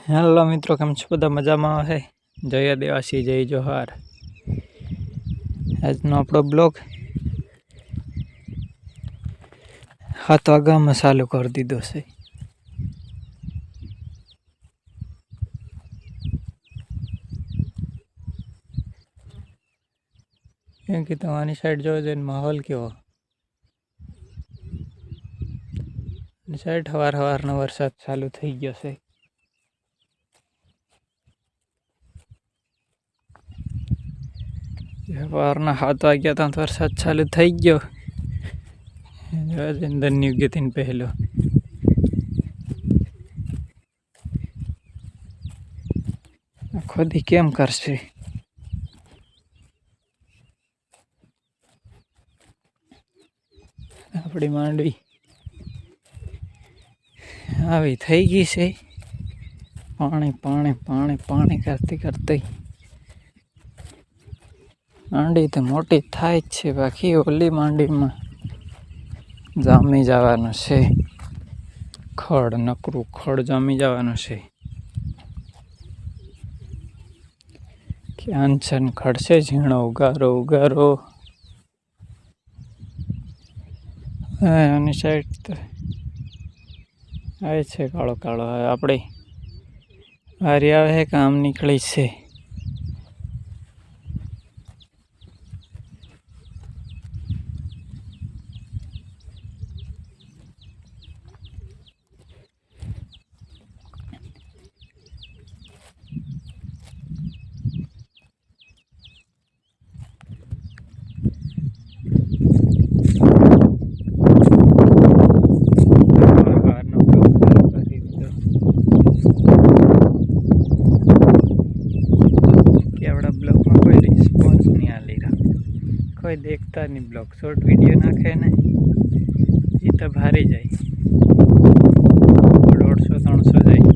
Hello મિત્રો, કેમ છો બધા? મજામાં હે? જય આદિવાસી, જય જોહાર. આજનો આપણો બ્લોગ 7 વાગ્યામાં ચાલુ કરી દીધો છે. કેમ કે તમારી સાઈડ જોવો જઈને માહોલ કેવો, સાઈડ સવારનો વરસાદ ચાલુ થઈ ગયો છે. સવારના 7 વાગ્યા ત્યાં વરસાદ ચાલુ થઈ ગયો. ધન્ય ગતિન પહેલો ખોદી કેમ કરશે? આપણી માંડવી આવી થઈ ગઈ છે. પાણી પાણી પાણી પાણી કરતી કરતી માંડવી તો મોટી થાય જ છે. બાકી ઓલી માંડવીમાં જામી જવાનું છે. ખડ નકરું ખડ જામી જવાનું છે. ક્યાં છન ખડશે ઝીણો ઉગારો ઉગારો. આની સાઈડ તો આવે છે કાળો કાળો. હવે આપણે વારી આવે કામ નીકળી છે. કોઈ દેખતા નહીં. બ્લોગ શોર્ટ વિડીયો નાખે ને એ તો ભારી જાય, 150-300 જાય.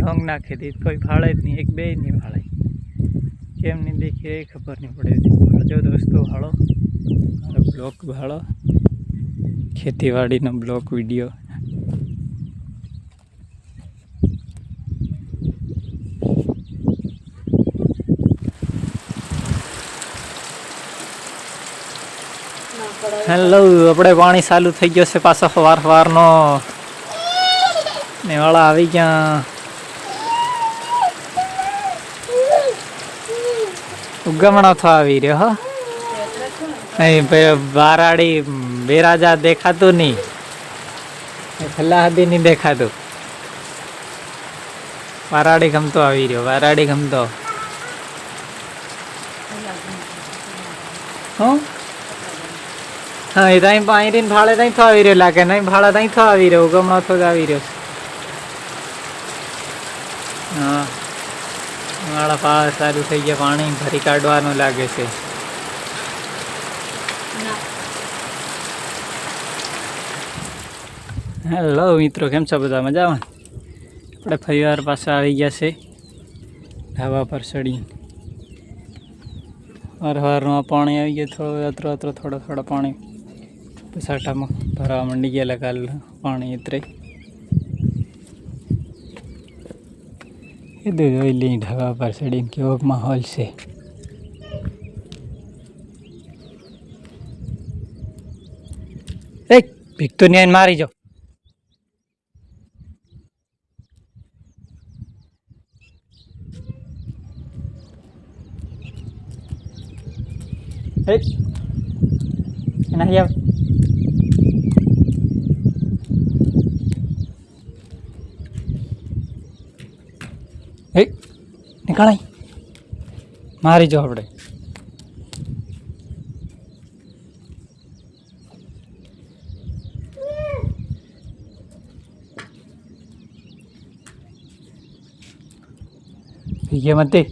લોંગ નાખે તો કોઈ ભાળે જ નહીં, એક બે નહીં ભાળે. કેમ નહીં દેખી એ ખબર નહીં પડે. ભાળજો દોસ્તો, ભાળો મારો બ્લોગ, ભાળો ખેતીવાડીનો બ્લોગ વિડીયો. હેલો, આપણે પાણી ચાલુ થઈ ગયો છે પાછો સવારનો. નેવાળા આવી ગયા. ઉગમણો થવા આવી રહ્યો હો. નહીં બારાડી બેરાજા દેખાતું નહીં, છેલ્લા સુધી નહીં દેખાતું. બારાડી ગમતો આવી રહ્યો, બારાડી ગમતો. હું હા, એ ત્યાં પાણી ભાડે ત્યાં થવા આવી રહ્યો લાગે. નહીં ભાડા ત્યાં થવા આવી રહ્યો, ઉગમણો થો આવી રહ્યો. હા, મારા પા સારું થઈ ગયા. પાણી ભરી કાઢવાનું લાગે છે. હેલો મિત્રો, કેમ છો બધા? મજામાં? આપણે ફરીવાર પાછા આવી ગયા છે ધાબા પર ચડી. સવારમાં પાણી આવી ગયું. થોડો થોડો પાણી સાટામાં ભરવા માંડી ગયા. કાલ પાણી ઉતરે એ જોઈ લઈ ધાબા પર ચડીને કેવો માહોલ છે. એક ભીખ તો ન્યાય મારી જાઓ. એના આવ નીકળાય મારી જાઓ. આપણે ભીગે મતે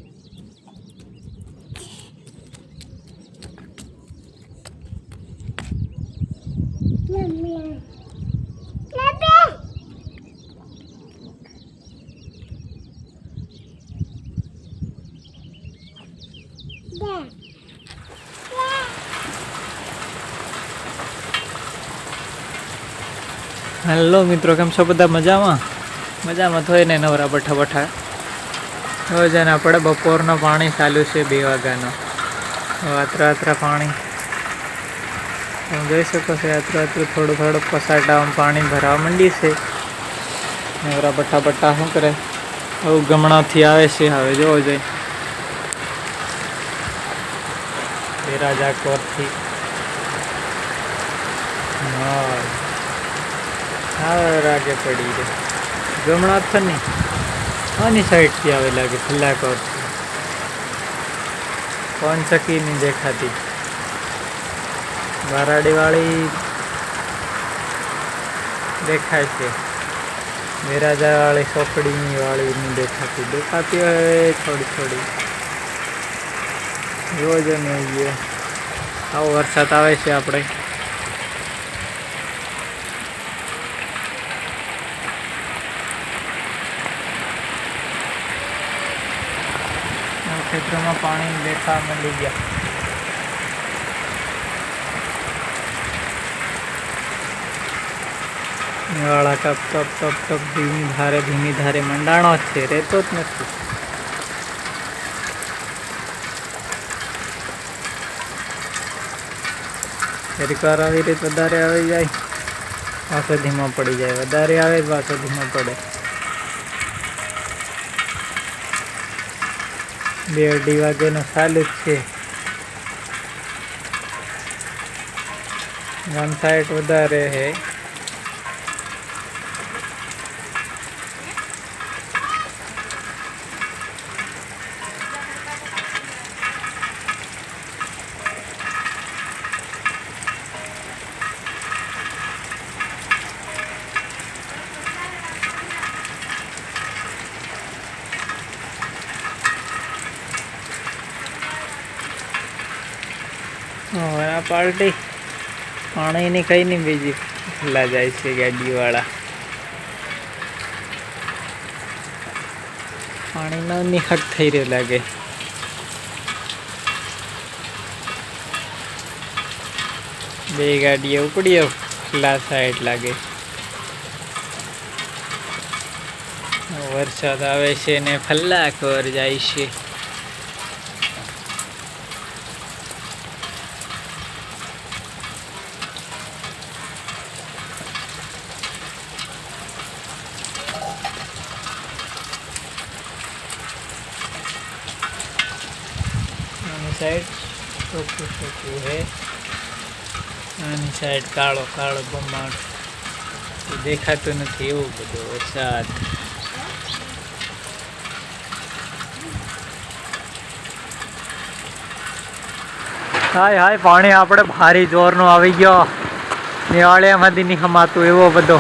હેલો મિત્રો, કેમ છો બધા? મજામાં? મજામાં થોય ને નવરા બઠા બઠા હવે જેને આપણે બપોરનું પાણી ચાલુ છે 2 વાગ્યાનો આતરા પાણી તમે જોઈ શકો છો આતરું થોડું પસાટામાં પાણી ભરાવા માંડી છે નવરા બઠા શું કરે હવે ગમણાથી આવે છે હવે જોવો જોઈએ બેરાજા કોરથી હા રાગે પડી ગઈ ગમણા થની આની સાઈડથી આવે લાગે ખલ્લા કોરથી કોણ ચકી નહીં દેખાતી બારાડીવાળી દેખાય છે બેરાજાવાળી સોપડીની વાળી નહીં દેખાતી હોય થોડી જોજો ને આવો વરસાદ આવે છે આપણે ખેતરોમાં પાણી દેખા માંડી ગયા વાળા ટપ ધીમી ધારે મંડાણો જ છે રહેતો જ નથી એક વાર આવી રીત વધારે આવી જાય પાછો ધીમો પડી જાય વધારે આવે પાછો ધીમો પડે 2-2:30 વાગ્યાનો ચાલુ જ છે ગામ સાઈડ વધારે છે આ પાર્ટી પાણીની કઈ નહીં બીજી ખુલ્લા જાય છે ગાડીવાળા પાણીનો નિખટ થઈ રહ્યો લાગે બે ગાડીઓ ઉપડીઓ ખુલ્લા સાઈડ લાગે વરસાદ આવે છે ને ફલ્લા કર જાય છે साइड ચોખ્ખું है આની સાઈડ કાળો બમાડ દેખાતું નથી એવું બધું વરસાદ હાય પાણી આપણે ભારી જોરનું આવી ગયો નિવાળિયામાંથી નહીં ખમાતું એવો બધો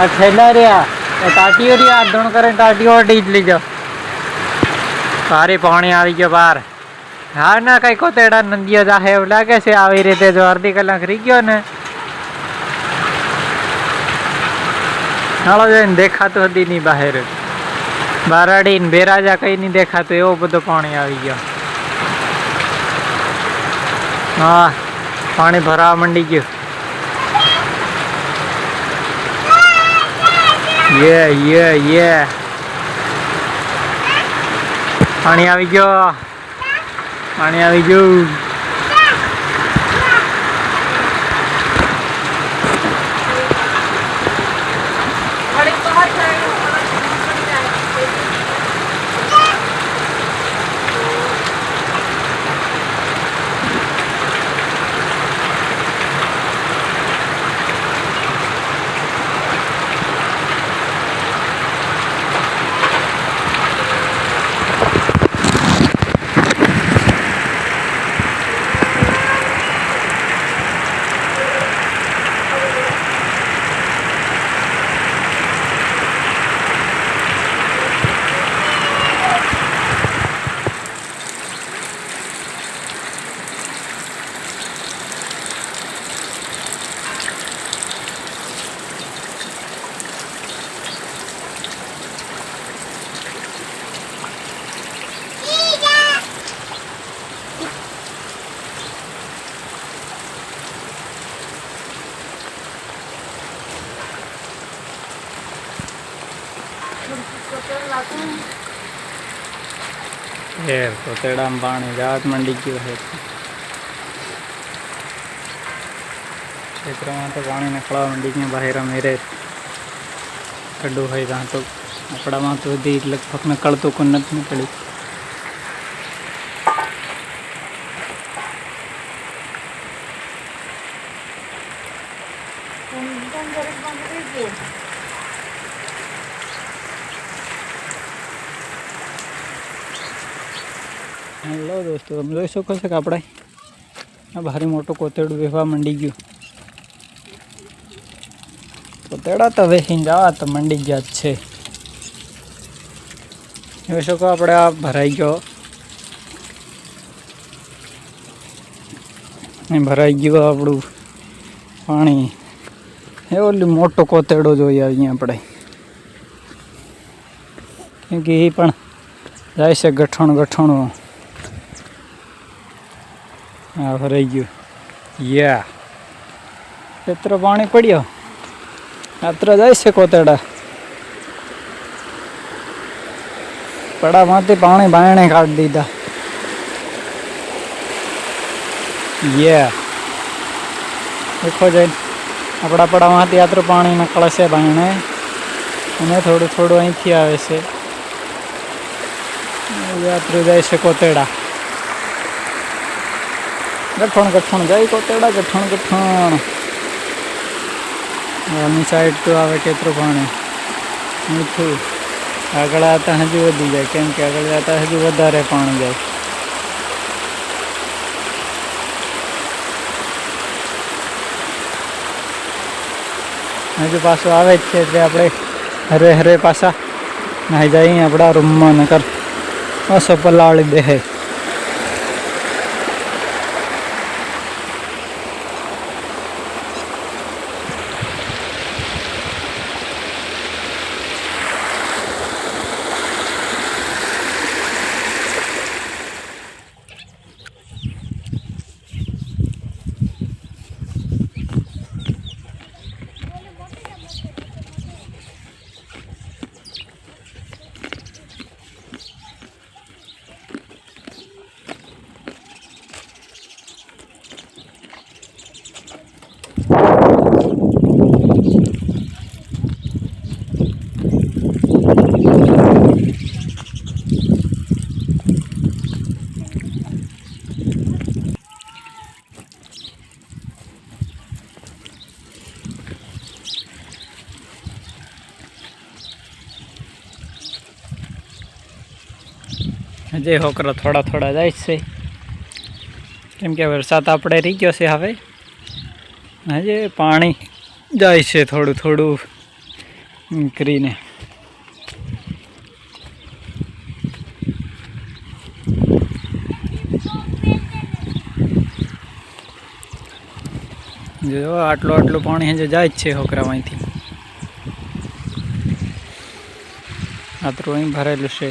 આ થેલા રહ્યા ટાટીઓ રહ્યા ધૂણ કરે ટાટીઓ અડી જ લીજો ભારે પાણી આવી ગયો બહાર હા ના કઈ કોતેડા નંદીઓ જાહે એવું લાગે છે આવી રીતે જો અડધી કલાક રહી ગયો ને નાળો જોઈને દેખાતું હતી નહીં બહાર બારાડી ને બેરાજા કઈ નહીં દેખાતું એવું બધું પાણી આવી ગયો હા પાણી ભરાવા માંડી ગયું યે પાણી આવી ગયું કોતેડામાં પાણી જાત મંડી ગયું છે. ખેતરમાં તો પાણી નીકળવા મંડી ગયું. બહાર મેરે કડું હોય ત્યાં તો આપણામાં તો બધી લગભગ નીકળતું કોઈ નથી નીકળ્યું. હેલો દોસ્તો, તમે જોઈ શકો છો કે આપણે આ ભારે મોટું કોતેડું વેવા મંડી ગયું. કોતેડા તો વેચીને જવા તો મંડી ગયા જ છે. જોઈ શકો આપણે આ ભરાઈ ગયો. ભરાઈ ગયું આપણું પાણી. એ ઓલી મોટો કોતેડો જોઈએ અહીંયા આપણે, કેમ કે એ પણ જાય છે ગઠણું. હા, ભરાઈ ગયું. એત્ર પાણી પડ્યો. આત્ર જાય છે કોતેડા. પડામાંથી પાણી બાયણે કાઢી દીધા. દેખો જાય આપણા પડામાંથી આત્ર પાણી નીકળે છે બાયણે, અને થોડું અહીંથી આવે છે. યાત્રું જાય છે કોતેડા. ગઠણ જાય કોતેડા. ગઠણ આની સાઈડ તો આવે કેટલું પાણી મીઠું. આગળ આવતા હજુ વધી જાય, કેમ કે આગળ જતા હજુ વધારે પાણી જાય. હજુ પાછું આવે જ છે એટલે આપણે હરે પાછા નાહી જઈએ આપણા રૂમમાં. નકર પાછો પલાળી દે. હજી હોકરો થોડા જાય છે, કેમ કે વરસાદ આપણે રહી ગયો છે. હવે હજી પાણી જાય છે થોડું કરીને. જો આટલું પાણી હજી જાય જ છે હોકરામાંથી. આટલું અહીં ભરેલું છે.